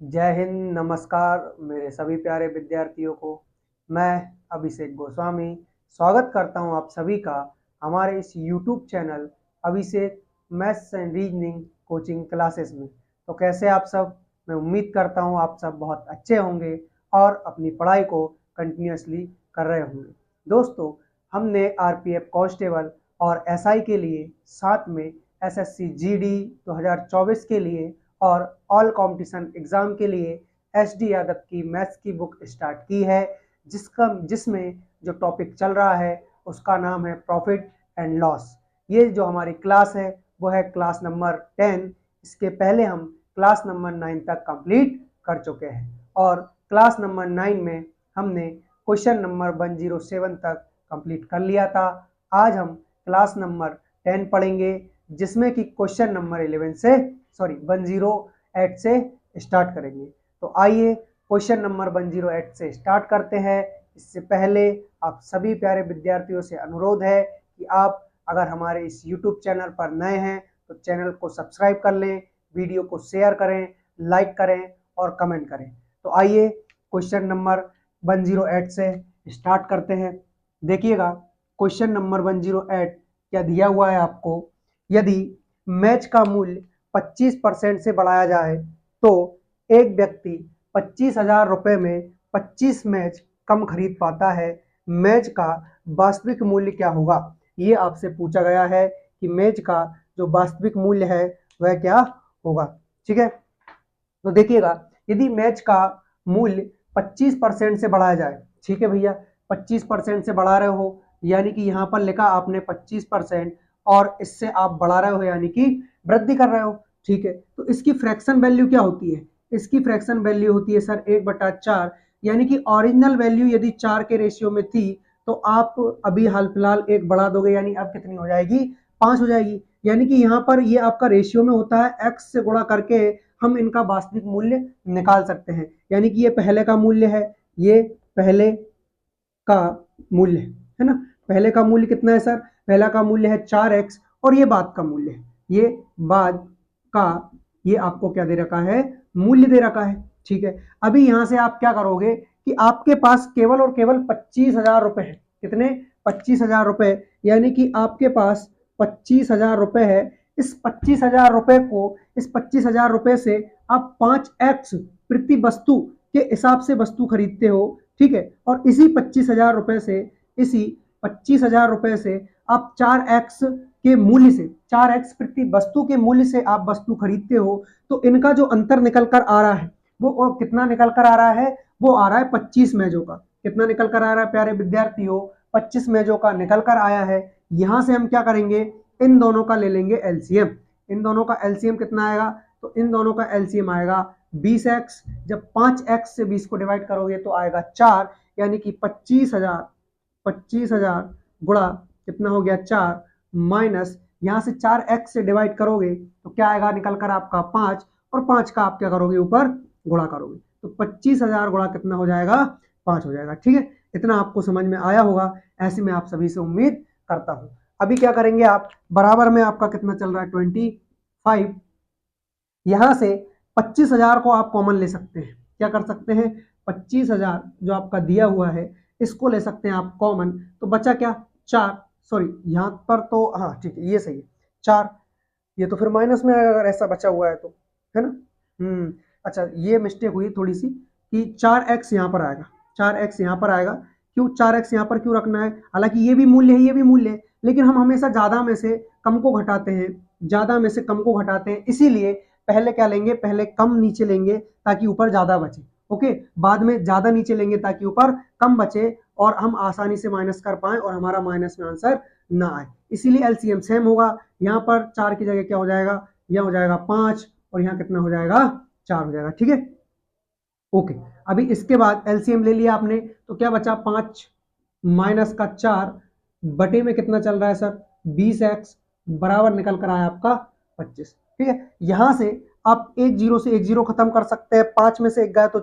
जय हिंद, नमस्कार मेरे सभी प्यारे विद्यार्थियों को। मैं अभिषेक गोस्वामी स्वागत करता हूं आप सभी का हमारे इस YouTube channel Abhishek maths and reasoning coaching classes में। तो कैसे आप सब? मैं उम्मीद करता हूं आप सब बहुत अच्छे होंगे और अपनी पढ़ाई को कंटिन्यूअसली कर रहे होंगे। दोस्तों, हमने आरपीएफ कांस्टेबल और एसआई के लिए, साथ में एसएससी जीडी 2024 के लिए और ऑल कंपटीशन एग्जाम के लिए एसडी यादव की मैथ्स की बुक स्टार्ट की है, जिसमें जो टॉपिक चल रहा है उसका नाम है प्रॉफिट एंड लॉस। ये जो हमारी क्लास है वो है क्लास नंबर 10। इसके पहले हम क्लास नंबर 9 तक कंप्लीट कर चुके हैं और क्लास नंबर 9 में हमने क्वेश्चन नंबर 107 तक कंप्लीट कर लिया था। आज हम क्लास नंबर 10 पढ़ेंगे, जिसमें कि क्वेश्चन नंबर 108 से स्टार्ट करेंगे। तो आइए क्वेश्चन नंबर 108 से स्टार्ट करते हैं। इससे पहले आप सभी प्यारे विद्यार्थियों से अनुरोध है कि आप अगर हमारे इस YouTube चैनल पर नए हैं तो चैनल को सब्सक्राइब कर लें, वीडियो को शेयर करें, लाइक करें और कमेंट करें। तो आइए क्वेश्चन नंबर 108 से स्टार्ट करते हैं। देखिएगा, क्वेश्चन नंबर 108 क्या दिया हुआ है आपको। यदि मैच का मूल्य 25% से बढ़ाया जाए तो एक व्यक्ति 25,000 रुपये में 25 मैच कम खरीद पाता है। मैच का वास्तविक मूल्य क्या होगा? ये आपसे पूछा गया है कि मैच का जो वास्तविक मूल्य है वह क्या होगा। ठीक है, तो देखिएगा, यदि मैच का मूल्य 25% से बढ़ाया जाए, ठीक है भैया, 25% से बढ़ा रहे हो यानी कि यहाँ पर लिखा आपने 25% और इससे आप बढ़ा रहे हो यानी कि वृद्धि कर रहे हो। ठीक है, तो इसकी फ्रैक्शन वैल्यू क्या होती है? इसकी फ्रैक्शन वैल्यू होती है सर 1/4, यानी कि ओरिजिनल वैल्यू यदि 4 के रेशियो में थी तो आप अभी हाल फिलहाल 1 बढ़ा दोगे, यानी अब कितनी हो जाएगी? 5 हो जाएगी। यानी कि यहाँ पर ये आपका रेशियो में होता है, x से गुणा करके हम इनका वास्तविक मूल्य निकाल सकते हैं। यानी कि ये पहले का मूल्य है, ये पहले का मूल्य है ना। पहले का मूल्य कितना है सर? पहला का मूल्य है 4x और ये बाद का मूल्य है, ये बाद का, ये आपको क्या दे रखा है? मूल्य दे रखा है। ठीक है, अभी यहां से आप क्या करोगे कि आपके पास केवल और केवल 25,000 रुपए है। कितने? 25,000 रुपए, यानी कि आपके पास 25,000 रुपए है। इस 25,000 रुपए को, इस 25,000 रुपए से आप 5x प्रति वस्तु के हिसाब से वस्तु खरीदते हो। ठीक है, और इसी 25,000 रुपए से, इसी 25,000 रुपए से आप 4x के मूल्य से, 4x प्रति वस्तु के मूल्य से आप वस्तु खरीदते हो। तो इनका जो अंतर निकल कर आ रहा है वो और कितना निकल कर आ रहा है? वो आ रहा है 25 मेजों का। कितना निकल कर आ रहा है प्यारे विद्यार्थियों? 25 मेजों का निकल कर आया है। यहां से हम क्या करेंगे? इन दोनों का ले लेंगे एलसीएम। इन दोनों का एलसीएम कितना आएगा? तो इन दोनों का एलसीएम आएगा 20x। जब 5x से 20 को डिवाइड करोगे तो आएगा 4, यानी कि 25,000 गुणा कितना हो गया? 4, माइनस यहां से 4x से डिवाइड करोगे तो क्या आएगा निकल कर आपका? 5, और 5 का आप क्या करोगे? ऊपर गुणा करोगे तो 25,000 गुणा कितना हो जाएगा? 5 हो जाएगा। ठीक है, इतना आपको समझ में आया होगा, ऐसे में आप सभी से उम्मीद करता हूं। अभी क्या करेंगे आप? बराबर में आपका कितना चल रहा है? 25। यहां से 25,000 को आप कॉमन ले सकते हैं। क्या कर सकते हैं? 25,000 जो आपका दिया हुआ है इसको ले सकते हैं आप कॉमन, तो बचा क्या? 4। सॉरी, यहां पर तो हाँ ठीक है, ये सही है 4। ये तो फिर माइनस में आएगा अगर ऐसा बचा हुआ है तो, है ना। अच्छा, ये मिस्टेक हुई थोड़ी सी कि 4x यहाँ पर आएगा, 4x यहाँ पर आएगा। क्यों 4x यहाँ पर क्यों रखना है? हालांकि ये भी मूल्य है, ये भी मूल्य है, लेकिन हम हमेशा ज्यादा में से कम को घटाते हैं, ज्यादा में से कम को घटाते हैं, इसीलिए पहले क्या लेंगे? पहले कम नीचे लेंगे ताकि ऊपर ज्यादा बचे। ओके, बाद में ज्यादा नीचे लेंगे ताकि ऊपर कम बचे और हम आसानी से माइनस कर पाए और हमारा माइनस में आंसर ना आए। इसीलिए एलसीएम सेम होगा। यहाँ पर 4 की जगह क्या हो जाएगा? यह हो जाएगा 5 और यहाँ कितना हो जाएगा? 4 हो जाएगा। ठीक है, ओके। अभी इसके बाद एलसीएम ले लिया आपने तो क्या बचा? 5 माइनस का 4 बटे में कितना चल रहा है सर? 20x बराबर निकल कर आया आपका 25। ठीक है, यहां से आप एक जीरो से एक जीरो खत्म कर सकते हैं। 5 में से 1 गया तो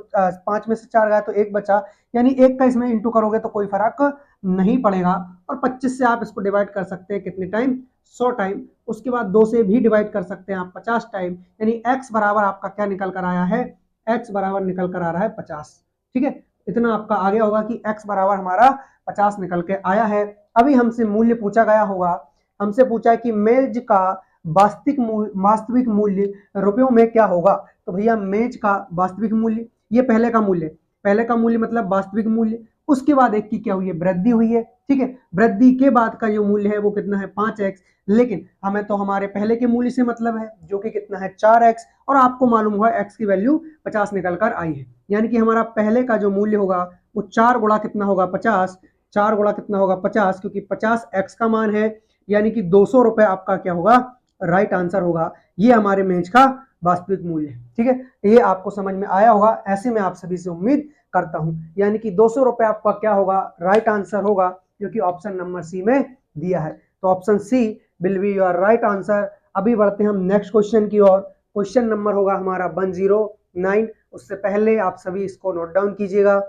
5 में से 4 गया तो 1 बचा, यानी 1 का इसमें इंटू करोगे तो कोई फर्क नहीं पड़ेगा। और 25 से आप इसको डिवाइड कर सकते हैं कितने टाइम? 100 टाइम। उसके बाद 2 से भी डिवाइड कर सकते हैं आप 50 टाइम, यानी x बराबर आपका क्या निकल कर आया है? x बराबर निकल कर आ रहा है 50। ठीक है, इतना आपका आ गया होगा कि x बराबर हमारा 50 निकल के आया है। अभी हमसे मूल्य पूछा गया होगा, हमसे पूछा है कि मेज का वास्तविक मूल्य रुपयों में क्या होगा। तो भैया मेज का वास्तविक मूल्य, ये पहले का मूल्य, पहले का मूल्य मतलब वास्तविक मूल्य, उसके बाद एक की क्या हुई है, वृद्धि हुई है। ठीक है, वृद्धि के बाद का जो मूल्य है वो कितना है 5x, लेकिन हमें तो हमारे पहले के मूल्य से मतलब है जो कि कितना है 4x, और आपको मालूम हुआ x की वैल्यू 50 निकल कर आई है, यानी कि हमारा पहले का जो मूल्य होगा वो 4 गुणा कितना होगा 50, 4 गुणा कितना होगा 50, क्योंकि 50 x का मान है, यानी कि 200 रुपए आपका क्या होगा, राइट आंसर होगा। ये हमारे मेज का वास्तविक मूल्य है। ठीक है, ये आपको समझ में आया होगा, ऐसे में आप सभी से उम्मीद करता हूं, यानी कि 200 रुपए आपका क्या होगा, राइट आंसर होगा, क्योंकि ऑप्शन नंबर सी में दिया है। तो option C will be your right answer. अभी बढ़ते हैं हम नेक्स्ट क्वेश्चन की ओर। क्वेश्चन नंबर होगा हमारा 109। उससे पहले आप सभी इसको नोट डाउन कीजिएगा।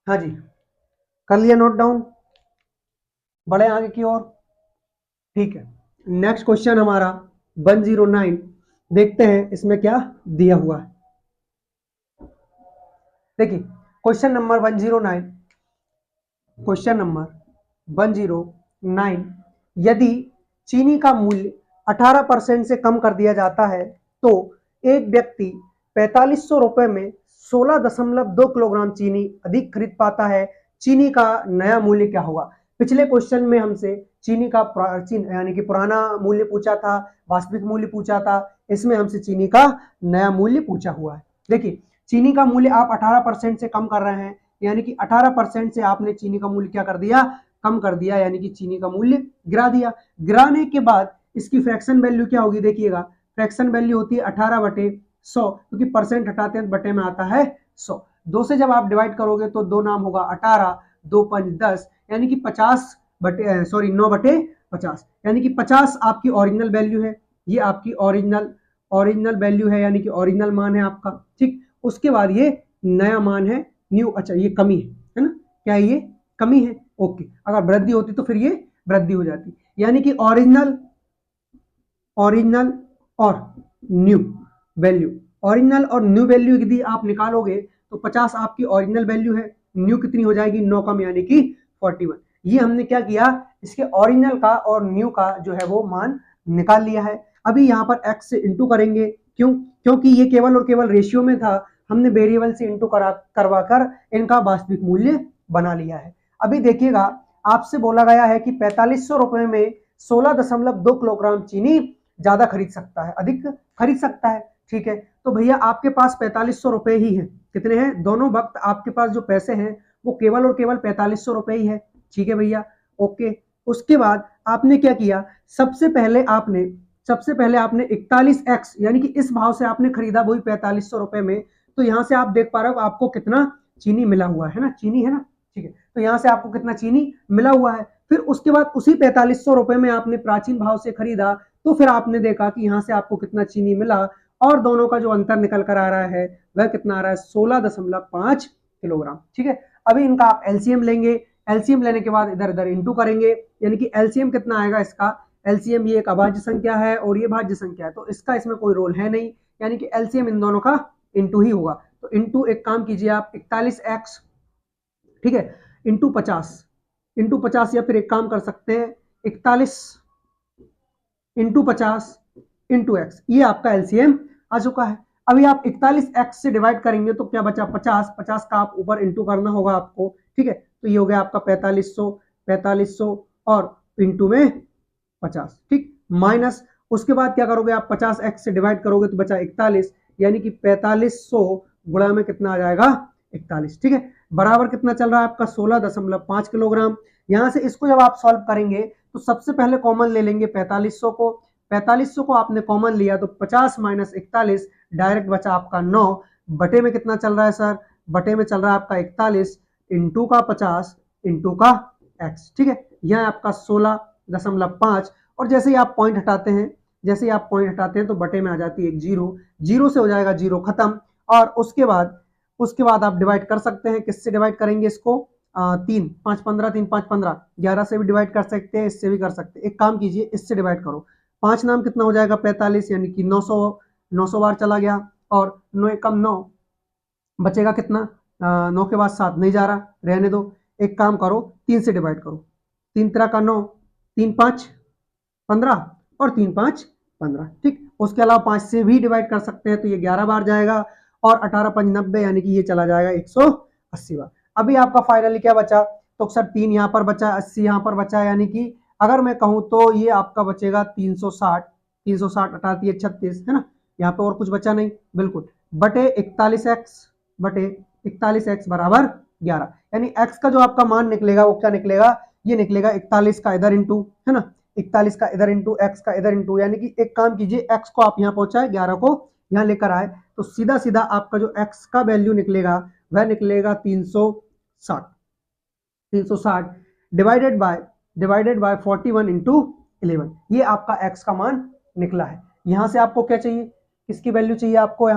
हाँ जी, कर लिया नोट डाउन, बढ़े आगे की ओर। ठीक है, नेक्स्ट क्वेश्चन हमारा 109, देखते हैं इसमें क्या दिया हुआ है। देखिए क्वेश्चन नंबर 109, क्वेश्चन नंबर 109, यदि चीनी का मूल्य 18% से कम कर दिया जाता है तो एक व्यक्ति 4500 रुपए में 16.2 किलोग्राम चीनी अधिक खरीद पाता है। चीनी का नया मूल्य क्या होगा। पिछले क्वेश्चन में हमसे चीनी का प्राचीन यानी कि पुराना मूल्य पूछा था, वास्तविक मूल्य पूछा था, इसमें हमसे चीनी का नया मूल्य पूछा हुआ है। देखिए चीनी का मूल्य आप 18% से कम कर रहे हैं, यानी कि 18% से आपने चीनी का मूल्य क्या कर दिया, कम कर दिया, यानी कि चीनी का मूल्य गिरा दिया। गिराने के बाद इसकी फ्रैक्शन वैल्यू क्या होगी, देखिएगा फ्रैक्शन वैल्यू होती है 18/100, क्योंकि परसेंट हटाते हैं बटे में आता है 100। 2 से जब आप डिवाइड करोगे तो 2 नाम होगा 18, 2 5 10, यानी कि 9/50, यानी कि 50 आपकी ओरिजिनल वैल्यू है, ये आपकी ओरिजिनल वैल्यू है, यानी कि ओरिजिनल मान है आपका। ठीक, उसके बाद ये नया मान है न्यू, अच्छा ये कमी है ना, क्या है ये कमी है। ओके, अगर वृद्धि होती तो फिर ये वृद्धि हो जाती, यानी कि ओरिजिनल और न्यू वैल्यू, ओरिजिनल और न्यू वैल्यू यदि आप निकालोगे तो 50 आपकी ओरिजिनल वैल्यू है, न्यू कितनी हो जाएगी 9 कम यानी कि 41। ये हमने क्या किया, इसके ओरिजिनल का और न्यू का जो है वो मान निकाल लिया है। अभी यहाँ पर x से इंटू करेंगे, क्यों, क्योंकि ये केवल और केवल रेशियो में था, हमने वेरिएबल से इंटू करवा कर इनका वास्तविक मूल्य बना लिया है। अभी देखिएगा आपसे बोला गया है कि 4500 रुपए में 16.2 किलोग्राम चीनी ज्यादा खरीद सकता है, अधिक खरीद सकता है। ठीक है, तो भैया आपके पास 4500 रुपए ही है, कितने हैं, दोनों वक्त आपके पास जो पैसे हैं वो केवल और केवल 4500 रुपए ही है। ठीक है भैया, ओके। उसके बाद आपने क्या किया, सबसे पहले आपने 41x यानी कि इस भाव से आपने खरीदा वही 4500 रुपए में, तो यहां से आप देख पा रहे हो आपको कितना चीनी मिला हुआ है ना, चीनी है ना। ठीक है, तो यहां से आपको कितना चीनी मिला हुआ है। फिर उसके बाद उसी 4500 रुपए में आपने प्राचीन भाव से खरीदा, तो फिर आपने देखा कि यहां से आपको कितना चीनी मिला, और दोनों का जो अंतर निकल कर आ रहा है वह कितना आ रहा है 16.5 किलोग्राम। ठीक है, अभी इनका आप एलसीएम लेंगे, एलसीएम लेने के बाद इधर इधर इंटू करेंगे, यानी कि एलसीएम कितना आएगा इसका, एलसीएम ये एक अभाज्य संख्या है और ये भाज्य संख्या है, तो इसका इसमें कोई रोल है नहीं, यानी कि एलसीएम इन दोनों का इंटू ही होगा। तो इंटू एक काम कीजिए आप 41x, ठीक है, इंटू 50 या फिर एक काम कर सकते हैं 41 इंटू 50 इंटू एक्स, ये आपका एलसीएम आ चुका है। अभी आप 41x से डिवाइड करेंगे तो क्या बचा 50 का आप ऊपर इंटू करना होगा आपको। ठीक है, तो ये हो गया आपका 4500 और इंटू में 50, ठीक, माइनस उसके बाद क्या करोगे आप 50x से डिवाइड करोगे तो बचा 41, यानी कि 4500 गुणा में कितना आ जाएगा 41, ठीक है। बराबर कितना चल रहा है आपका 16.5 किलोग्राम। यहां से इसको जब आप सॉल्व करेंगे तो सबसे पहले कॉमन ले लेंगे 4500 को। 4500 को आपने कॉमन लिया तो 50 माइनस 41, डायरेक्ट बचा आपका 9। बटे में कितना चल रहा है सर? बटे में चल रहा है आपका 41 इंटू का 50 इंटू का एक्स, ठीक है। यह आपका 16.5। और जैसे ही आप पॉइंट हटाते हैं, जैसे ही आप पॉइंट हटाते हैं तो बटे में आ जाती है एक जीरो, जीरो से हो जाएगा जीरो खत्म। और उसके बाद आप डिवाइड कर सकते हैं। किससे डिवाइड करेंगे इसको? 3 5 15, 3 5 15, 11 से भी डिवाइड कर सकते हैं, इससे भी कर सकते हैं। एक काम कीजिए, इससे डिवाइड करो। 5 नाम कितना हो जाएगा? 45, यानी कि 900, 900 बार चला गया। और 9 एकम 9, बचेगा कितना? 9 के बाद 7 नहीं जा रहा, रहने दो। एक काम करो, 3 से डिवाइड करो। 3 तरह का 9, 3 5 15 और 3 5 15, ठीक। उसके अलावा 5 से भी डिवाइड कर सकते हैं तो ये 11 बार जाएगा। और 18 5 90, यानी कि ये चला जाएगा 180 बार। अभी आपका फाइनली क्या बचा? तो सर 3 यहाँ पर बचा, 80 यहाँ पर बचा, यानी कि अगर मैं कहूं तो ये आपका बचेगा 360। 360 अठारह 36, है ना। यहाँ पे और कुछ बचा नहीं, बिल्कुल। बटे 41x, बटे 41x बराबर 11, यानी x का जो आपका मान निकलेगा वो क्या निकलेगा? ये निकलेगा 41 का इधर इंटू, है ना, 41 का इधर इंटू एक्स का इधर इंटू, यानी कि एक काम कीजिए, एक्स को आप यहाँ पहुंचाए, 11 को यहाँ लेकर आए, तो सीधा सीधा आपका जो एक्स का वैल्यू निकलेगा वह निकलेगा 360। 360 डिवाइडेड बाय 41 इंटू 11, ये आपका एक्स का मान निकला है। यहां से आपको क्या चाहिए? किसकी वैल्यू चाहिए आपको?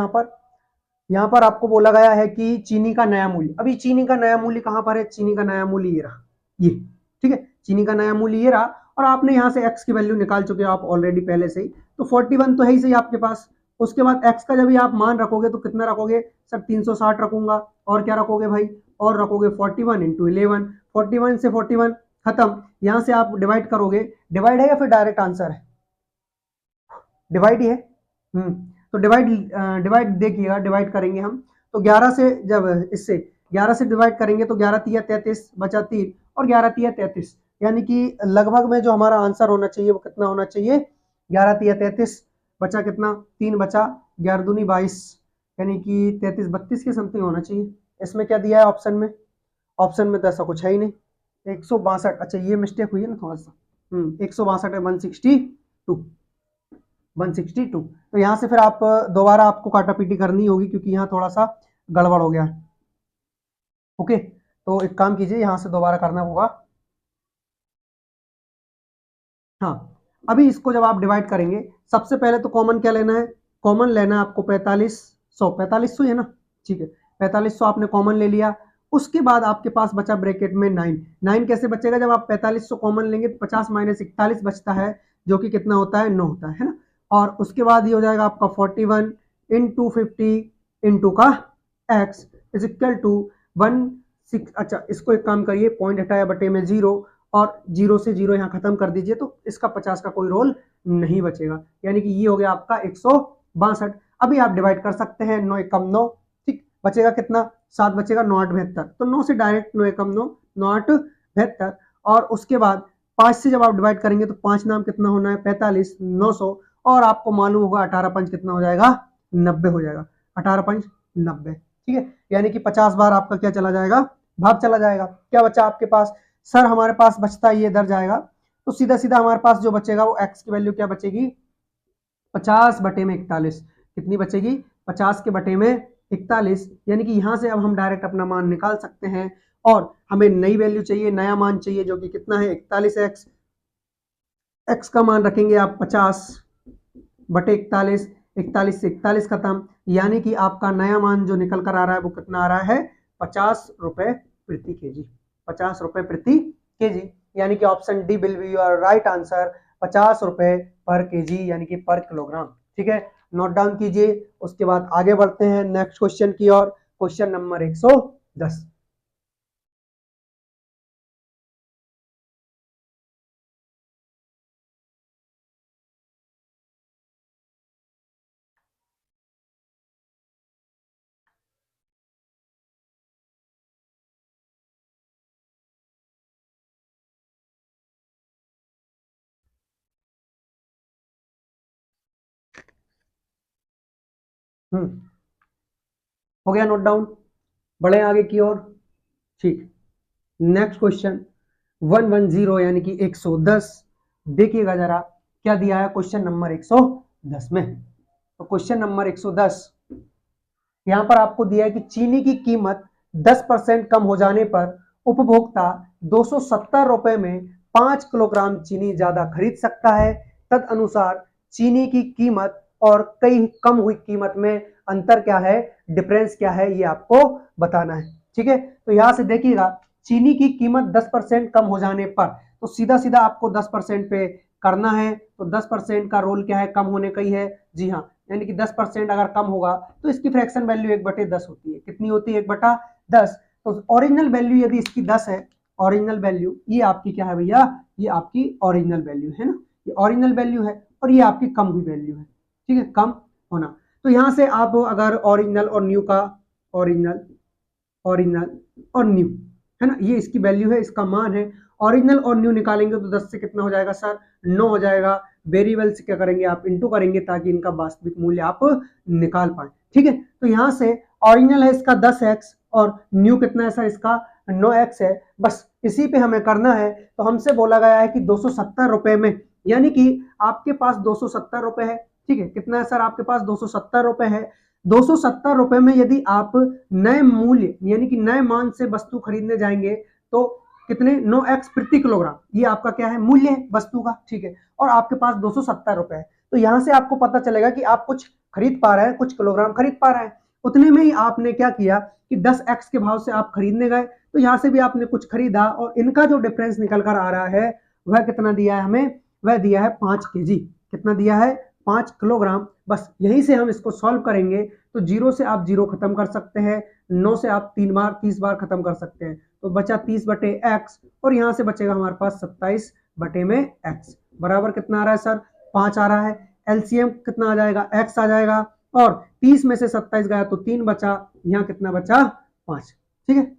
यहाँ पर आपको बोला गया है कि चीनी का नया मूल्य। अभी चीनी का नया मूल्य कहां पर है? चीनी का नया मूल्य ये रहा, ये, ठीक है। चीनी का नया मूल्य ये रहा, और आपने यहाँ से x की वैल्यू निकाल चुके हो आप ऑलरेडी पहले से ही, तो 41 तो है ही सही आपके पास। उसके बाद x का जब भी आप मान रखोगे तो कितना रखोगे? सर 360 रखूंगा। और क्या रखोगे भाई? और रखोगे 41 इंटू 11। 41 से 41 खत्म। यहाँ से आप डिवाइड करोगे, डिवाइड है या फिर डायरेक्ट आंसर है? डिवाइड ही है। तो डिवाइड, डिवाइड देखिएगा, डिवाइड करेंगे हम तो 11 से, जब इससे 11 से डिवाइड करेंगे तो 11 तिया 33 बचा 3, और 11 तिया 33, यानी कि लगभग में जो हमारा आंसर होना चाहिए वो कितना होना चाहिए? 11 तिया 33, बचा कितना? 3 बचा, 11 दूनी 22, यानी कि 33 32 के समथिंग होना चाहिए। इसमें क्या दिया है ऑप्शन में? ऑप्शन में तो ऐसा कुछ है ही नहीं। 162, अच्छा ये मिस्टेक हुई है ना थोड़ा सा। 162 है, 162, 162। तो यहाँ से फिर आप दोबारा आपको काटापीटी करनी होगी, क्योंकि यहाँ थोड़ा सा गड़बड़ हो गया है। ओके, तो एक काम कीजिए, यहाँ से दोबारा करना होगा। हाँ, अभी इसको जब आप डिवाइड करेंगे, सबसे पहले तो कॉमन क्या लेना है? कॉमन लेना है आपको 4500, 4500 है ना, ठीक है। 4500 आपने कॉमन ले लिया। उसके बाद आपके पास बचा ब्रैकेट में 9। 9 कैसे बचेगा? जब आप 4500 कॉमन लेंगे तो 50 माइनस 41 बचता है, जो कि कितना होता है? 9 होता है ना। और उसके बाद ये हो जाएगा आपका 41 इंटू 50 इंटू का एक्स इज इक्वल टू 16। अच्छा, इसको एक काम करिए, पॉइंट हटाया, बटे में जीरो, और जीरो से जीरो यहाँ खत्म कर दीजिए, तो इसका 50 का कोई रोल नहीं बचेगा, यानी कि ये हो गया आपका 162। अभी आप डिवाइड कर सकते हैं, 9 एकम 9, ठीक। बचेगा कितना? 7 बचेगा, 9 8 72, तो 9 से डायरेक्ट 9 एकम 9, 9 8 72। और उसके बाद 5 से जब आप डिवाइड करेंगे तो 5 नाम कितना होना है? 45, 900। और आपको मालूम होगा 18 पंच कितना हो जाएगा? 90 हो जाएगा। 18 पंच 90, ठीक है। यानी कि 50 बार आपका क्या चला जाएगा? भाग चला जाएगा। क्या बचा आपके पास? सर हमारे पास बचता ये इधर जाएगा, तो सीधा सीधा हमारे पास जो बचेगा वो x की वैल्यू क्या बचेगी? 50 बटे में 41। कितनी बचेगी? 50 के बटे में 41, यानी कि यहां से अब हम डायरेक्ट अपना मान निकाल सकते हैं। और हमें नई वैल्यू चाहिए, नया मान चाहिए, जो कि कितना है? 41x। x का मान रखेंगे आप 50 बटे 41, 41 से 41 खत्म, यानी कि आपका नया मान जो निकल कर आ रहा है वो कितना आ रहा है? 50 रुपए प्रति केजी। 50 रुपए प्रति केजी, यानी कि option D will be your right answer, 50 रुपए पर केजी, यानी कि पर किलोग्राम, ठीक है। नोट डाउन कीजिए। उसके बाद आगे बढ़ते हैं नेक्स्ट क्वेश्चन की ओर। Question number 110। हो गया नोट डाउन? बढ़े आगे की ओर। ठीक, नेक्स्ट क्वेश्चन 110 यानी कि 110। देखिएगा जरा क्या दिया है क्वेश्चन नंबर 110 में। तो क्वेश्चन नंबर 110 यहां पर आपको दिया है कि चीनी की कीमत 10% कम हो जाने पर उपभोक्ता 270 रुपए में 5 किलोग्राम चीनी ज्यादा खरीद सकता है। तद अनुसार चीनी की कीमत और कई कम हुई कीमत में अंतर क्या है, डिफरेंस क्या है, ये आपको बताना है। ठीक है, तो यहां से देखिएगा चीनी की कीमत 10% कम हो जाने पर, तो सीधा सीधा आपको 10% पे करना है। तो 10% का रोल क्या है, कम होने का ही है। जी हाँ, यानी कि 10% अगर कम होगा तो इसकी फ्रैक्शन वैल्यू 1/10 होती है। कितनी होती है, 1/10। तो ओरिजिनल वैल्यू यदि इसकी 10 है, ओरिजिनल वैल्यू ये आपकी क्या है भैया, ये आपकी ओरिजिनल वैल्यू है ना, ये ओरिजिनल वैल्यू है और ये आपकी कम हुई वैल्यू है। ठीक है, कम होना। तो यहां से आप अगर ओरिजिनल और न्यू का, ओरिजिनल ओरिजिनल और न्यू है ना, ये इसकी वैल्यू है, इसका मान है। ओरिजिनल और न्यू निकालेंगे तो 10 से कितना हो जाएगा सर, 9 हो जाएगा। वेरिएबल से क्या करेंगे आप, इंटू करेंगे ताकि इनका वास्तविक मूल्य आप निकाल पाए। ठीक है, तो यहां से ओरिजिनल है इसका 10x और न्यू कितना है सर, इसका 9x है। बस इसी पे हमें करना है। तो हमसे बोला गया है कि 270 रुपए में, यानी कि आपके पास 270 रुपए है। ठीक है, कितना है सर, आपके पास 270 रुपए है। 270 रुपए में यदि आप नए मूल्य यानी कि नए मान से वस्तु खरीदने जाएंगे तो कितने, 9x प्रति किलोग्राम, ये आपका क्या है, मूल्य है वस्तु का। ठीक है, और आपके पास 270 रुपए है। तो यहां से आपको पता चलेगा कि आप कुछ खरीद पा रहे हैं, कुछ किलोग्राम खरीद पा रहे हैं। उतने में ही आपने क्या किया कि 10x के भाव से आप खरीदने गए, तो यहां से भी आपने कुछ खरीदा और इनका जो डिफरेंस निकल कर आ रहा है वह कितना दिया है हमें, वह दिया है 5 kg। कितना दिया है, 5 किलोग्राम। बस यहीं से हम इसको सॉल्व करेंगे। तो 0 से आप 0 खत्म कर सकते हैं, 9 से आप 30 बार खत्म कर सकते हैं। तो बचा 30/x और यहां से बचेगा हमारे पास 27/x बराबर कितना आ रहा है सर, 5 आ रहा है। एलसीएम कितना आ जाएगा, x आ जाएगा और 30 में से 27 गया तो 3 बचा, यहाँ कितना बचा, 5। ठीक है,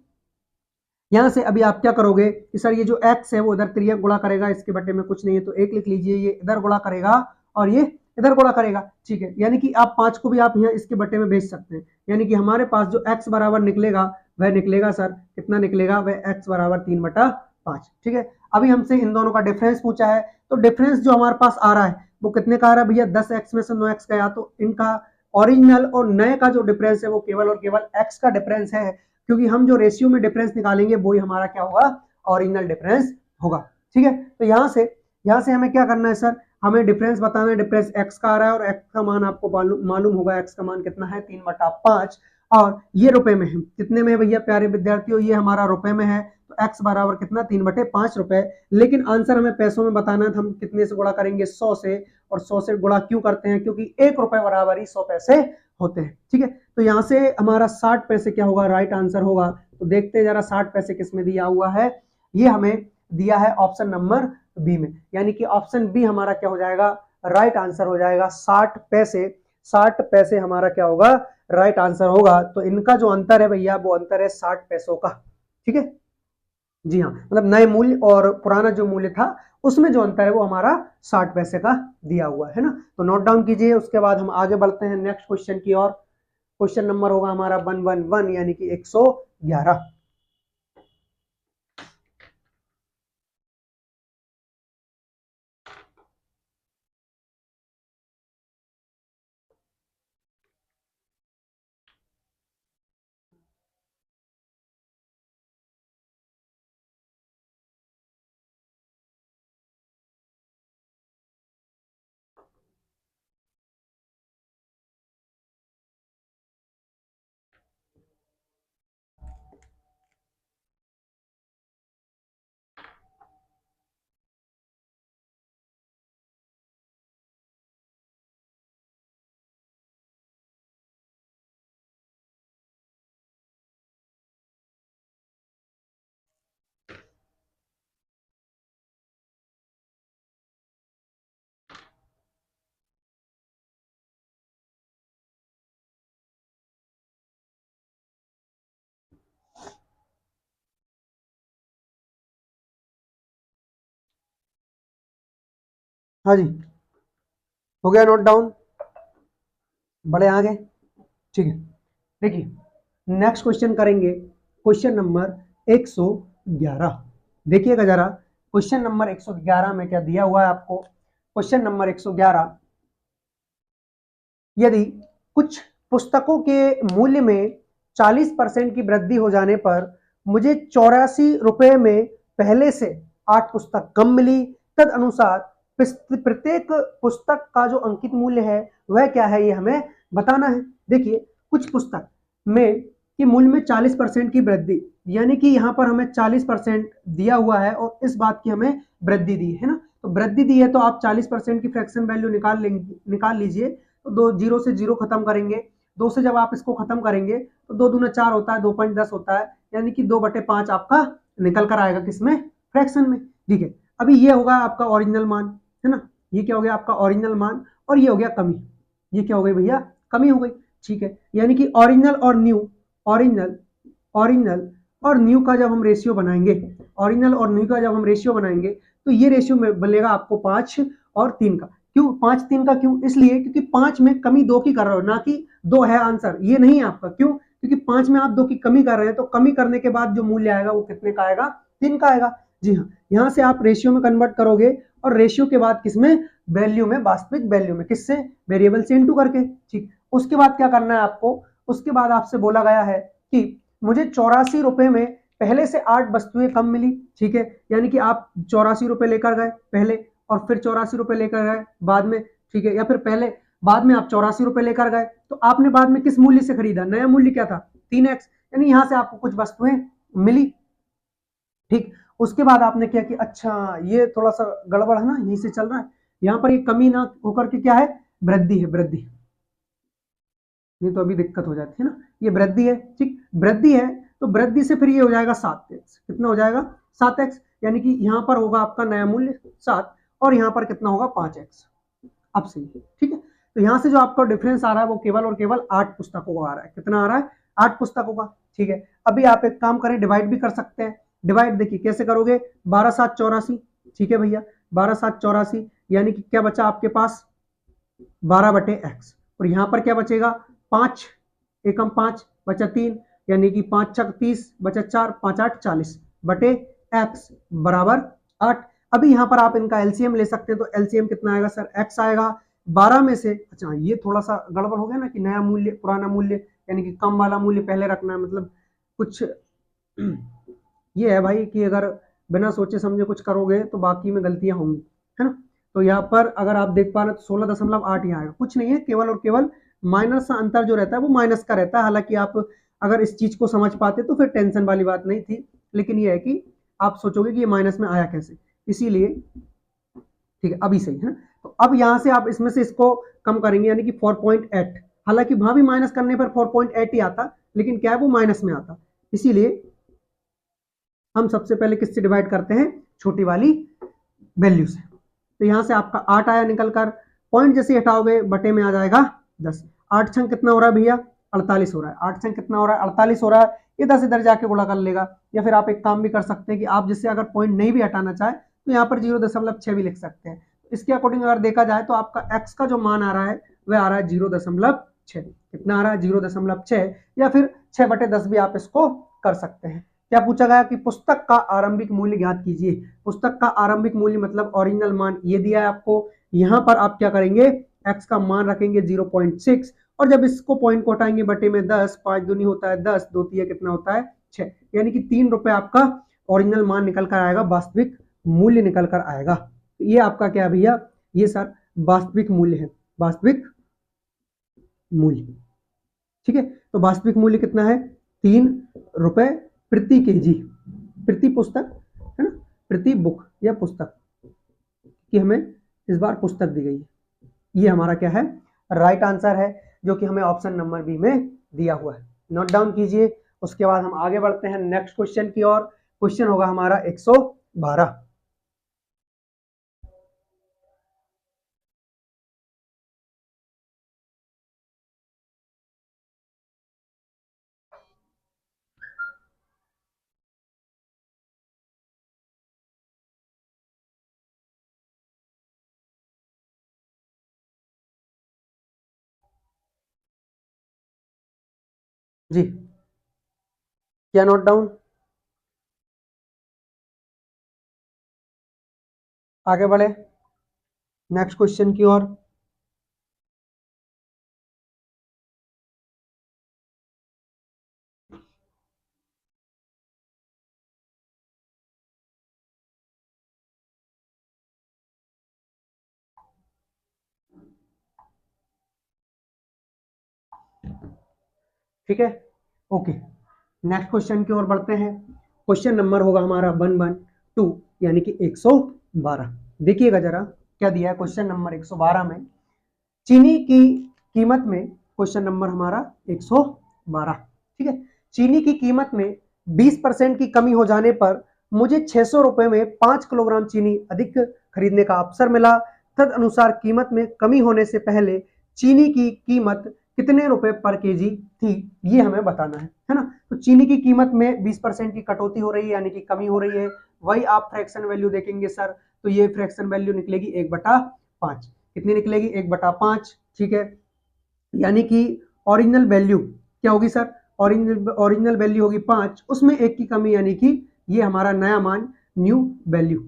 यहां से अभी आप क्या करोगे कि सर ये जो x है वो इधर त्रियक गुणा करेगा, इसके बटे में कुछ नहीं है तो 1 लिख लीजिए, ये इधर गुणा करेगा और ये इधर गुणा करेगा। ठीक है, यानी कि आप 5 को भी आप यहाँ इसके बटे में भेज सकते हैं। यानी कि हमारे पास जो x बराबर निकलेगा वह निकलेगा सर, कितना निकलेगा, वह x बराबर 3/5। ठीक है, अभी हमसे इन दोनों का डिफरेंस पूछा है। तो डिफरेंस जो हमारे पास आ रहा है वो कितने का आ रहा है भैया, 10x में से 9x गया, तो इनका ओरिजिनल और नए का जो डिफरेंस है वो केवल और केवल x का डिफरेंस है। क्योंकि हम जो रेशियो में डिफरेंस निकालेंगे वो ही हमारा क्या होगा, ओरिजिनल डिफरेंस होगा। ठीक है, तो यहां से हमें क्या करना है सर, हमें डिफरेंस बताना है। डिफरेंस x का आ रहा है और x का मान आपको मालूम होगा, x का मान कितना है, 3/5। और ये रुपए में है, कितने में है भैया प्यारे विद्यार्थियों, ये हमारा रुपए में है। तो x बराबर कितना, 3/5 रुपए। लेकिन आंसर हमें पैसों में बताना है, तो हम कितने से गुणा करेंगे, 100 से। और 100 से गुणा क्यों करते हैं, क्योंकि 1 रुपए बराबर ही 100 पैसे होते हैं। ठीक है, तो यहां से हमारा 60 पैसे क्या होगा, राइट आंसर होगा। तो देखते हैं जरा 60 पैसे किस में दिया हुआ है। ये हमें दिया है ऑप्शन नंबर बी में, यानी कि ऑप्शन बी हमारा क्या हो जाएगा, राइट आंसर हो जाएगा। 60 पैसे, 60 पैसे हमारा क्या होगा, राइट आंसर होगा। तो इनका जो अंतर है भैया वो अंतर है 60 पैसों का। ठीक है, जी हाँ, मतलब नए मूल्य और पुराना जो मूल्य था उसमें जो अंतर है वो हमारा 60 पैसे का दिया हुआ है ना। तो नोट डाउन कीजिए, उसके बाद हम आगे बढ़ते हैं नेक्स्ट क्वेश्चन की ओर। क्वेश्चन नंबर होगा हमारा 111 यानी कि 111। हाँ जी, हो गया नोट डाउन, बड़े आगे। ठीक है, देखिए नेक्स्ट क्वेश्चन करेंगे, क्वेश्चन नंबर 111। देखिएगा जरा क्वेश्चन नंबर 111 में क्या दिया हुआ है आपको। क्वेश्चन नंबर 111, यदि कुछ पुस्तकों के मूल्य में 40% की वृद्धि हो जाने पर मुझे 84 रुपए में पहले से 8 पुस्तक कम मिली, तद अनुसार प्रत्येक पुस्तक का जो अंकित मूल्य है वह क्या है, ये हमें बताना है। देखिए कुछ पुस्तक में कि मूल्य में 40% की वृद्धि, यानी कि यहाँ पर हमें 40% दिया हुआ है और इस बात की हमें वृद्धि दी है ना, तो वृद्धि दी है तो आप 40% की फ्रैक्शन वैल्यू निकाल लीजिए। तो दो जीरो से जीरो खत्म करेंगे, दो से जब आप इसको खत्म करेंगे तो 2 दूना 4 होता है, 2.10 होता है, यानी कि 2/5 आपका निकल कर आएगा किसमें, फ्रैक्शन में। ठीक है, अभी ये होगा आपका ओरिजिनल मान, है ना, ये क्या हो गया आपका ओरिजिनल मान, और ये हो गया कमी, ये क्या हो गई भैया, कमी हो गई। ठीक है, यानी कि ओरिजिनल और न्यू, ओरिजिनल ओरिजिनल और न्यू का जब हम रेशियो बनाएंगे, ओरिजिनल और न्यू का जब हम रेशियो बनाएंगे तो ये रेशियो में बनेगा आपको 5 और 3 का। क्यों 5 3 का, क्यों, इसलिए क्योंकि 5 में कमी 2 की कर रहे हो, ना कि 2 है आंसर, ये नहीं है आपका। क्यों, क्योंकि 5 में आप 2 की कमी कर रहे हैं, तो कमी करने के बाद जो मूल्य आएगा वो कितने का आएगा, 3 का आएगा। जी हाँ, यहां से आप रेशियो में कन्वर्ट करोगे और रेशियो के बाद किसमें, वैल्यू में, वास्तविक वैल्यू में, किससे, वेरिएबल से इंटू करके। ठीक, उसके बाद क्या करना है आपको, उसके बाद आपसे बोला गया है कि मुझे 84 रुपए में पहले से 8 वस्तुएं कम मिली। ठीक है, यानी कि आप 84 रुपए लेकर गए पहले और फिर 84 रुपए लेकर गए बाद में। ठीक है, या फिर पहले बाद में आप 84 रुपए लेकर गए, तो आपने बाद में किस मूल्य से खरीदा, नया मूल्य क्या था, 3x, यानी यहां से आपको कुछ वस्तुएं मिली। ठीक, उसके बाद आपने क्या कि अच्छा ये थोड़ा सा गड़बड़ है ना, यहीं से चल रहा है, यहाँ पर ये कमी ना होकर के क्या है, वृद्धि है, वृद्धि, नहीं तो अभी दिक्कत हो जाती है ना, ये वृद्धि है। ठीक, वृद्धि है तो वृद्धि से फिर ये हो जाएगा 7x, कितना हो जाएगा, 7x, यानी कि यहाँ पर होगा आपका नया मूल्य 7 और यहाँ पर कितना होगा 5x। अब सही है, ठीक है, तो यहाँ से जो आपका डिफरेंस आ रहा है वो केवल और केवल 8 पुस्तकों का आ रहा है, कितना आ रहा है, 8 पुस्तकों का। ठीक है, अभी आप एक काम करें, डिवाइड भी कर सकते हैं। डिवाइड देखिए कैसे करोगे, 12×7 = 84। ठीक है भैया, 12×7 = 84, यानी कि क्या बचा आपके पास, 12/x, और यहाँ पर क्या बचेगा, 5 एकम 5 बचा 3, यानी कि 5×6 = 30 बचा 4, 5×8 = 40 बटे x बराबर 8। अभी यहाँ पर आप इनका एलसीएम ले सकते हैं, तो एलसीएम कितना आएगा सर, x आएगा 12 में से, अच्छा ये थोड़ा सा गड़बड़ हो गया ना कि नया मूल्य पुराना मूल्य, यानी कि कम वाला मूल्य पहले रखना है, मतलब कुछ ये है भाई कि अगर बिना सोचे समझे कुछ करोगे तो बाकी में गलतियां होंगी, है ना। तो यहाँ पर अगर आप देख पा रहे हो तो 16.8 यहाँ आएगा, कुछ नहीं है, केवल और केवल माइनस अंतर जो रहता है वो माइनस का रहता है। हालांकि आप अगर इस चीज को समझ पाते तो फिर टेंशन वाली बात नहीं थी, लेकिन ये है कि आप सोचोगे कि ये माइनस में आया कैसे, इसीलिए। ठीक है, अभी सही है ना, तो अब यहाँ से आप इसमें से इसको कम करेंगे, यानी कि 4.8, हालांकि वहां भी माइनस करने पर 4.8 ही आता, लेकिन क्या है वो माइनस में आता, इसीलिए हम सबसे पहले किससे डिवाइड करते हैं, छोटी वाली वैल्यू से। तो यहां से आपका 8 आया निकल कर, पॉइंट जैसे हटाओगे बटे में आ जाएगा 10। 8 छंग कितना हो रहा है भैया, 48 हो रहा है, 8 छंग कितना हो रहा है, 48 हो रहा है, ये 10 इधर जाके गुणा कर लेगा। या फिर आप एक काम भी कर सकते हैं कि आप जिससे अगर पॉइंट नहीं भी हटाना चाहे तो यहाँ पर 0.6 भी लिख सकते हैं। इसके अकॉर्डिंग अगर देखा जाए तो आपका एक्स का जो मान आ रहा है वह आ रहा है 0.6, कितना आ रहा है 0.6, या फिर 6/10 भी आप इसको कर सकते हैं। क्या पूछा गया कि पुस्तक का आरंभिक मूल्य ज्ञात कीजिए। पुस्तक का आरंभिक मूल्य मतलब ओरिजिनल मान ये दिया है आपको, यहाँ पर आप क्या करेंगे, x का मान रखेंगे 0.6, और जब इसको पॉइंट को हटाएंगे बटे में 10, 5 दूनी होता है 10, 2 तिया कितना होता है 6, यानी कि 3 रुपए आपका ओरिजिनल मान निकल कर आएगा, वास्तविक मूल्य निकल कर आएगा। ये आपका क्या है भैया, ये सर वास्तविक मूल्य है, वास्तविक मूल्य। ठीक है, तो वास्तविक मूल्य कितना है, 3 रुपए प्रति केजी, प्रति पुस्तक, है ना, प्रति बुक या पुस्तक, कि हमें इस बार पुस्तक दी गई है। ये हमारा क्या है, राइट आंसर है, जो कि हमें ऑप्शन नंबर बी में दिया हुआ है। नोट डाउन कीजिए, उसके बाद हम आगे बढ़ते हैं नेक्स्ट क्वेश्चन की ओर। क्वेश्चन होगा हमारा 112। जी क्या नोट डाउन? आगे बढ़े नेक्स्ट क्वेश्चन की ओर। ठीक है, ओके, नेक्स्ट क्वेश्चन की ओर बढ़ते हैं। क्वेश्चन नंबर होगा हमारा 112 यानी कि 112। देखिएगा जरा क्या दिया है क्वेश्चन नंबर 112 में। चीनी की कीमत में, क्वेश्चन नंबर हमारा 112, ठीक है। चीनी की कीमत में 20% की कमी हो जाने पर मुझे 600 रुपए में 5 किलोग्राम चीनी अधिक खरीदने का अवसर मिला। तद अनुसार कीमत में कमी होने से पहले चीनी की कीमत कितने रुपए पर केजी थी, ये हमें बताना है ना। तो चीनी की कीमत में 20% की कटौती हो रही है यानी कि कमी हो रही है। वही आप फ्रैक्शन वैल्यू देखेंगे सर, तो ये फ्रैक्शन वैल्यू निकलेगी 1/5। कितनी निकलेगी? 1/5, ठीक है। यानी कि ओरिजिनल वैल्यू क्या होगी सर? ओरिजिनल वैल्यू होगी 5, उसमें 1 की कमी यानी कि ये हमारा नया मान, न्यू वैल्यू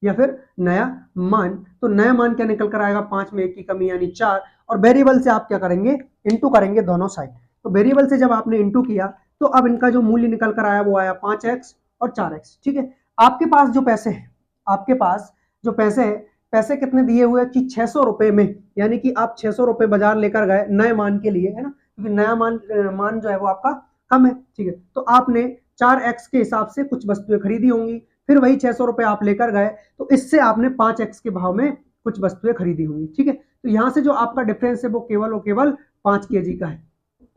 या फिर नया मान। तो नया मान क्या निकल कर आएगा? 5 में 1 की कमी यानी 4। और वेरिएबल से आप क्या करेंगे? इंटू करेंगे दोनों साइड। तो वेरिएबल से जब आपने इंटू किया तो अब इनका जो मूल्य निकल कर आया वो आया 5x और 4x, ठीक है। आपके पास जो पैसे हैं, आपके पास जो पैसे हैं, पैसे कितने दिए हुए कि 600 रुपए में, यानी कि आप 600 रुपए बाजार लेकर गए नए मान के लिए, है ना, क्योंकि नया मान जो है वो आपका कम है, ठीक है। तो आपने 4x के हिसाब से कुछ वस्तुएं खरीदी होंगी, फिर वही 600 रुपए आप लेकर गए, तो इससे आपने 5x के भाव में कुछ वस्तुएं खरीदी होंगी, ठीक है। तो यहां से जो आपका डिफरेंस है वो केवल 5 केजी का है,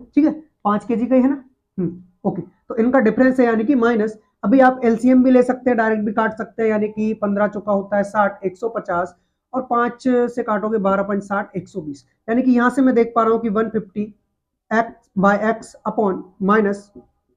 ठीक है। 5 केजी का ही है ना। ओके, तो इनका डिफरेंस है यानी कि माइनस। अभी आप एलसीएम भी ले सकते हैं, डायरेक्ट भी काट सकते हैं, यानी कि 15 चौका होता है 60, 150 और 5 से काटोगे 12.60, 120। यानी कि यहां से मैं देख पा रहा हूं कि 150 x by x upon minus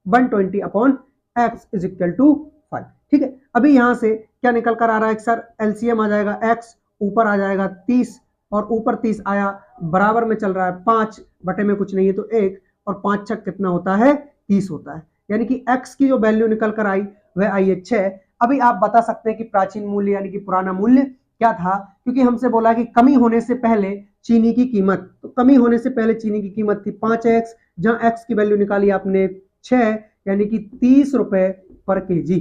120 upon x is equal to 5, ठीक है। अभी यहां से क्या निकल कर आ रहा है सर? एलसीएम आ जाएगा एक्स, ऊपर आ जाएगा 30 और ऊपर 30 आया, बराबर में चल रहा है 5 बटे में कुछ नहीं है तो 1, और 5 छक कितना होता है? 30 होता है। यानी कि x की जो वैल्यू निकल कर आई वह आई है 6। अभी आप बता सकते हैं कि प्राचीन मूल्य यानी कि पुराना मूल्य क्या था, क्योंकि हमसे बोला कि कमी होने से पहले चीनी की कीमत, तो कमी होने से पहले चीनी की कीमत थी 5x, जहां x की वैल्यू निकाली आपने 6, यानी कि 30 रुपए पर केजी,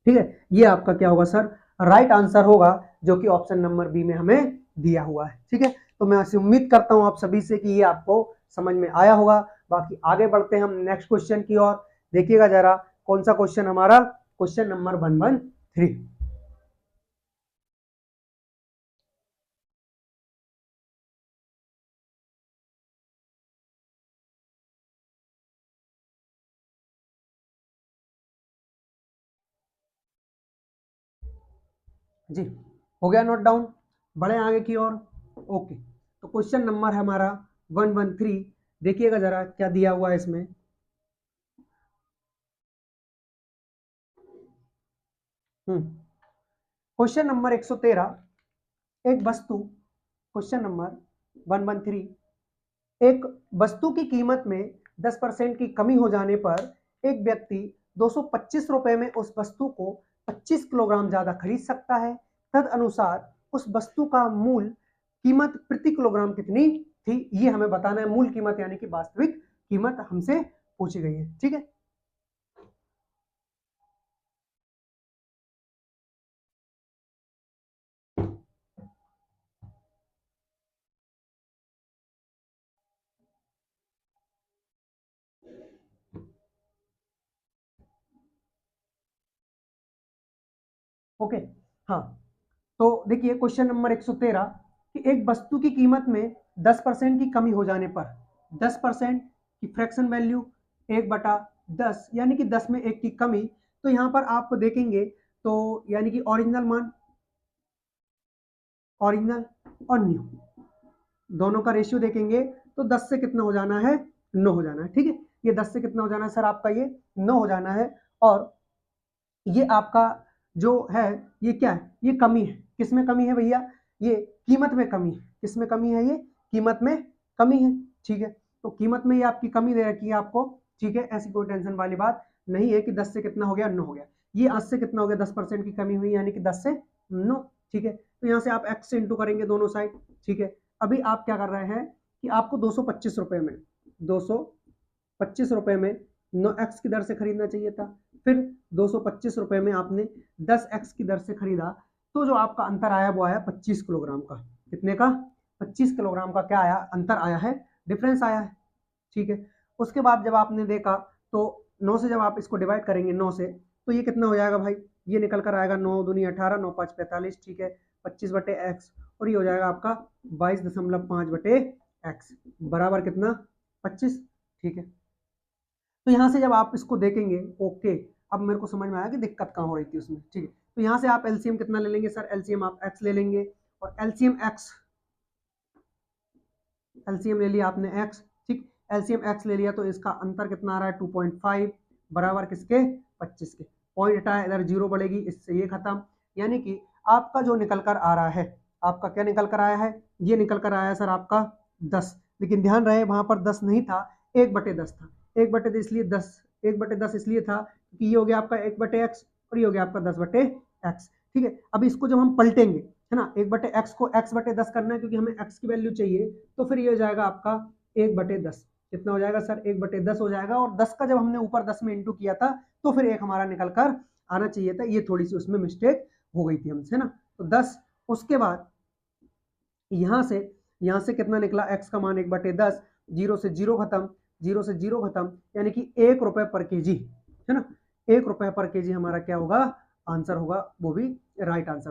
ठीक है। ये आपका क्या होगा सर? राइट आंसर होगा, जो कि ऑप्शन नंबर बी में हमें दिया हुआ है, ठीक है। तो मैं ऐसे उम्मीद करता हूं आप सभी से कि ये आपको समझ में आया होगा। बाकी आगे बढ़ते हैं हम नेक्स्ट क्वेश्चन की ओर। देखिएगा जरा कौन सा क्वेश्चन हमारा, क्वेश्चन नंबर 113। जी, हो गया नोट डाउन? बढ़े आगे की ओर। ओके, तो क्वेश्चन नंबर है हमारा 113। देखिएगा जरा क्या दिया हुआ है इसमें। क्वेश्चन नंबर 113, एक वस्तु, क्वेश्चन नंबर 113, एक वस्तु की कीमत में 10% की कमी हो जाने पर एक व्यक्ति 225 रुपए में उस वस्तु को 25 किलोग्राम ज्यादा खरीद सकता है। तद अनुसार उस वस्तु का मूल कीमत प्रति किलोग्राम कितनी थी, ये हमें बताना है। मूल कीमत यानी कि वास्तविक कीमत हमसे पूछी गई है, ठीक है। ओके, हाँ, तो देखिए क्वेश्चन नंबर 113 कि एक वस्तु की कीमत में 10% की कमी हो जाने पर 10% की फ्रैक्शन वैल्यू 1/10, यानी कि 10 में 1 की कमी। तो यहाँ पर आप देखेंगे तो यानी कि ओरिजिनल मान, ओरिजिनल और न्यू दोनों का रेशियो देखेंगे तो 10 से कितना हो जाना है? 9 हो जाना है, ठीक है। ये 10 से कितना हो जाना है सर? आपका ये 9 हो जाना है। और ये आपका जो है ये क्या है? ये कमी है। किस में कमी है भैया? ये कीमत में कमी है। किस में कमी है? ये कीमत में कमी है, ठीक है। तो कीमत में ये आपकी कमी दे रखी है आपको ठीक है, ऐसी कोई टेंशन वाली बात नहीं है कि 10 से कितना हो गया, 9 हो गया। ये 10 से कितना हो गया, 10% की कमी हुई, यानी कि 10 से 9। ठीक है, तो यहाँ से आप x से इंटू करेंगे दोनों साइड। ठीक है, अभी आप क्या कर रहे हैं कि आपको 225 रुपए में 225 रुपए में 9x की दर से खरीदना चाहिए था। फिर 225 रुपए में आपने 10x की दर से खरीदा, तो जो आपका अंतर आया वो आया 25 किलोग्राम का। कितने का? 25 किलोग्राम का क्या आया, अंतर आया है, डिफरेंस आया है। ठीक है, उसके बाद जब आपने देखा तो 9 से जब आप इसको डिवाइड करेंगे 9 से, तो ये कितना हो जाएगा भाई, ये निकल कर आएगा 9 दूनी 18, 9 5 45। ठीक है, 25 बटे एक्स, और ये हो जाएगा आपका 22.5 बटे एक्स बराबर कितना, 25। ठीक है, तो यहाँ से जब आप इसको देखेंगे, ओके, अब मेरे को समझ में आया कि दिक्कत कहाँ हो रही थी उसमें। ठीक है, तो यहाँ से आप एलसीएम कितना ले लेंगे सर, एलसीएम आप एक्स ले लेंगे, और एलसीएम ले लिया आपने एक्स। ठीक, एलसीएम एक्स ले लिया, तो इसका अंतर कितना आ रहा है, 2.5 बराबर किसके, 25 के। पॉइंट हटाया, इधर जीरो बढ़ेगी, इससे ये खत्म। यानी कि आपका जो निकल कर आ रहा है, आपका क्या निकल कर आया है, ये निकल कर आया है सर आपका 10। लेकिन ध्यान रहे वहां पर 10 नहीं था, 1/10 था। 1/10 इसलिए 10, 1/10 इसलिए था कि ये हो गया आपका 1/x, और ये हो गया आपका 10/x। ठीक है, अब इसको जब हम पलटेंगे, है ना, 1/x को x/10 करना है, क्योंकि हमें x की वैल्यू चाहिए, तो फिर ये हो जाएगा आपका 1/10। कितना हो जाएगा सर, 1/10 हो जाएगा। और 10 का जब हमने ऊपर 10 में इंटू किया था, तो फिर एक हमारा निकल कर आना चाहिए था, ये थोड़ी सी उसमें मिस्टेक हो गई थी हमसे, है ना। तो 10, उसके बाद यहाँ से कितना निकला, x का मान 1/10, जीरो से जीरो खत्म, जीरो से जीरो खत्म, यानी कि 1 रुपए पर केजी, है ना, 1 रुपए पर केजी हमारा क्या होगा, आंसर होगा, वो भी राइट आंसर होगा।